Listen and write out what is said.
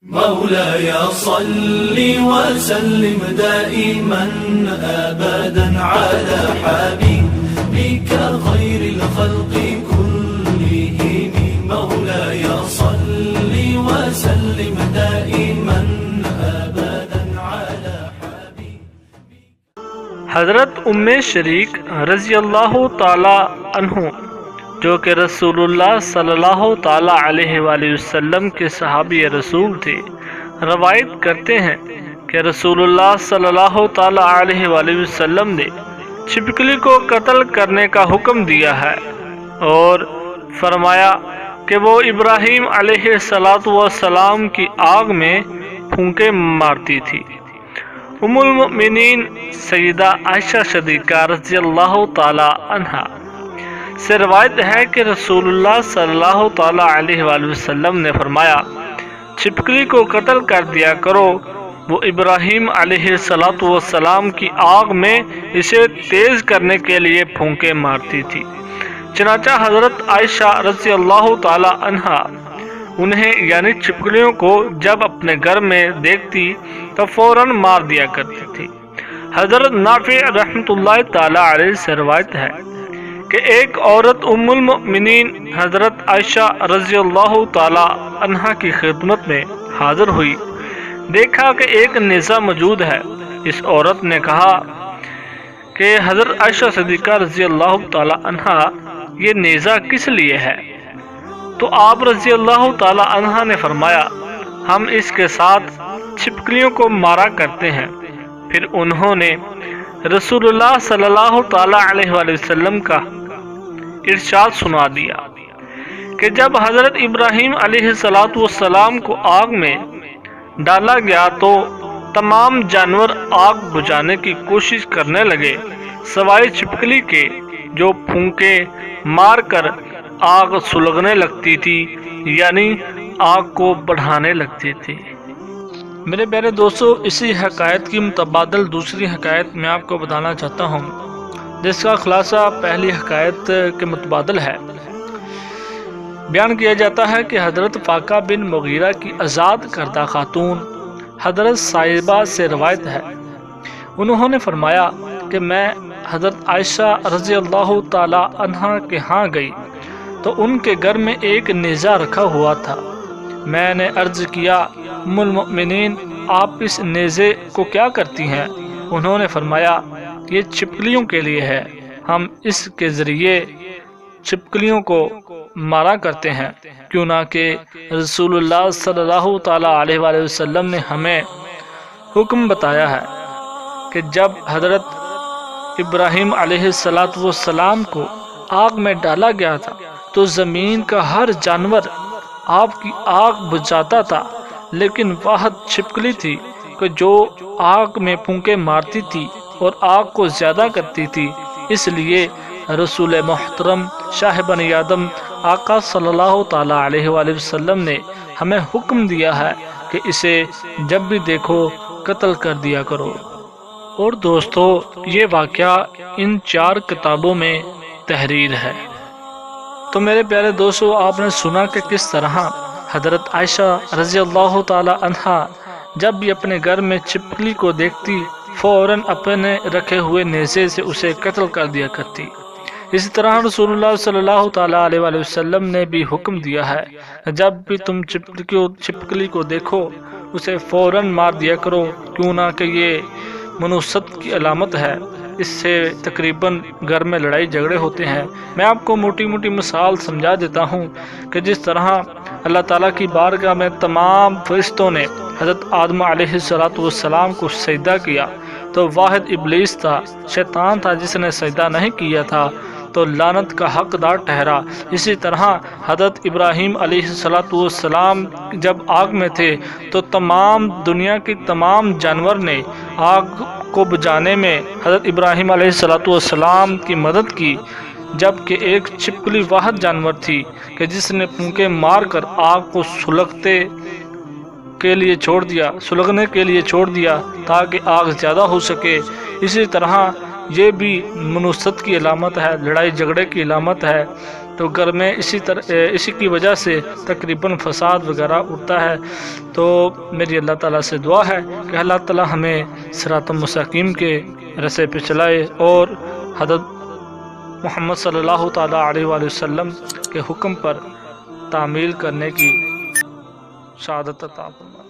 مولاي صل وسلم دائما أبدا على حبيبك خير الخلق كلهم مولاي صل وسلم دائما أبدا على حبيبك۔ حضرت شریک رضی اللہ تعالی عنہ جو کہ رسول اللہ صلی اللہ تعالی علیہ وآلہ وسلم کے صحابی رسول تھے، روایت کرتے ہیں کہ رسول اللہ صلی اللہ تعالی علیہ وآلہ وسلم نے چھپکلی کو قتل کرنے کا حکم دیا ہے اور فرمایا کہ وہ ابراہیم علیہ السلام کی آگ میں پھونکے مارتی تھی۔ ام المؤمنین سیدہ عائشہ صدیقہ رضی اللہ تعالی عنہا سے روایت ہے کہ رسول اللہ صلی اللہ تعالی علیہ وآلہ وسلم نے فرمایا، چھپکلی کو قتل کر دیا کرو، وہ ابراہیم علیہ السلام کی آگ میں اسے تیز کرنے کے لیے پھونکے مارتی تھی۔ چنانچہ حضرت عائشہ رضی اللہ تعالی عنہا انہیں یعنی چھپکلیوں کو جب اپنے گھر میں دیکھتی تو فوراً مار دیا کرتی تھی۔ حضرت نافع رحمۃ اللہ تعالی علیہ سے روایت ہے کہ ایک عورت ام المؤمنین حضرت عائشہ رضی اللہ تعالی عنہا کی خدمت میں حاضر ہوئی، دیکھا کہ ایک نیزہ موجود ہے۔ اس عورت نے کہا کہ حضرت عائشہ صدیقہ رضی اللہ تعالی عنہا یہ نیزہ کس لیے ہے؟ تو آپ رضی اللہ تعالی عنہ نے فرمایا، ہم اس کے ساتھ چھپکلیوں کو مارا کرتے ہیں۔ پھر انہوں نے رسول اللہ صلی اللہ تعالی علیہ وآلہ وسلم کا ارشاد سنا دیا کہ جب حضرت ابراہیم علیہ السلام کو آگ میں ڈالا گیا تو تمام جانور آگ بجھانے کی کوشش کرنے لگے سوائے چھپکلی کے، جو پھونکے مار کر آگ سلگنے لگتی تھی یعنی آگ کو بڑھانے لگتی تھی۔ میرے پیارے دوستو، اسی حکایت کی متبادل دوسری حکایت میں آپ کو بتانا چاہتا ہوں، جس کا خلاصہ پہلی حکایت کے متبادل ہے۔ بیان کیا جاتا ہے کہ حضرت فاقہ بن مغیرہ کی آزاد کردہ خاتون حضرت صائبہ سے روایت ہے، انہوں نے فرمایا کہ میں حضرت عائشہ رضی اللہ تعالی عنہ کے ہاں گئی تو ان کے گھر میں ایک نیزہ رکھا ہوا تھا۔ میں نے عرض کیا، ام المؤمنین، آپ اس نیزے کو کیا کرتی ہیں؟ انہوں نے فرمایا، یہ چھپکلیوں کے لیے ہے، ہم اس کے ذریعے چھپکلیوں کو مارا کرتے ہیں، کیوں نہ کہ رسول اللہ صلی اللہ تعالی علیہ وآلہ وسلم نے ہمیں حکم بتایا ہے کہ جب حضرت ابراہیم علیہ السلام کو آگ میں ڈالا گیا تھا تو زمین کا ہر جانور آپ کی آگ بجھاتا تھا، لیکن واحد چھپکلی تھی کہ جو آگ میں پھونکے مارتی تھی اور آگ کو زیادہ کرتی تھی۔ اس لیے رسول محترم شاہ بنی آدم آقا صلی اللہ تعالی علیہ وآلہ وسلم نے ہمیں حکم دیا ہے کہ اسے جب بھی دیکھو قتل کر دیا کرو۔ اور دوستو، یہ واقعہ ان 4 کتابوں میں تحریر ہے۔ تو میرے پیارے دوستو، آپ نے سنا کہ کس طرح حضرت عائشہ رضی اللہ تعالی عنہا جب بھی اپنے گھر میں چھپکلی کو دیکھتی فوراً اپنے رکھے ہوئے نیزے سے اسے قتل کر دیا کرتی۔ اسی طرح رسول اللہ صلی اللہ تعالی علیہ وآلہ وسلم نے بھی حکم دیا ہے، جب بھی تم چھپکلی کو دیکھو اسے فوراً مار دیا کرو، کیوں نہ کہ یہ منوست کی علامت ہے، اس سے تقریباً گھر میں لڑائی جھگڑے ہوتے ہیں۔ میں آپ کو موٹی موٹی مثال سمجھا دیتا ہوں کہ جس طرح اللہ تعالیٰ کی بارگاہ میں تمام فرشتوں نے حضرت آدم علیہ السلام کو سجدہ کیا تو واحد ابلیس تھا، شیطان تھا، جس نے سجدہ نہیں کیا تھا تو لعنت کا حقدار ٹھہرا۔ اسی طرح حضرت ابراہیم علیہ السلام جب آگ میں تھے تو تمام دنیا کی تمام جانور نے آگ کو بجھانے میں حضرت ابراہیم علیہ السلام کی مدد کی، جبکہ ایک چھپکلی واحد جانور تھی کہ جس نے پھونکے مار کر آگ کو سلگنے کے لیے چھوڑ دیا تاکہ آگ زیادہ ہو سکے۔ اسی طرح یہ بھی منوست کی علامت ہے، لڑائی جھگڑے کی علامت ہے تو گھر میں اسی کی وجہ سے تقریباً فساد وغیرہ اٹھتا ہے۔ تو میری اللہ تعالیٰ سے دعا ہے کہ اللہ تعالیٰ ہمیں صراط مستقیم کے رسے پہ چلائے اور حضرت محمد صلی اللہ تعالیٰ علیہ وآلہ وسلم کے حکم پر تعمیل کرنے کی شہادت عطا فرمائے۔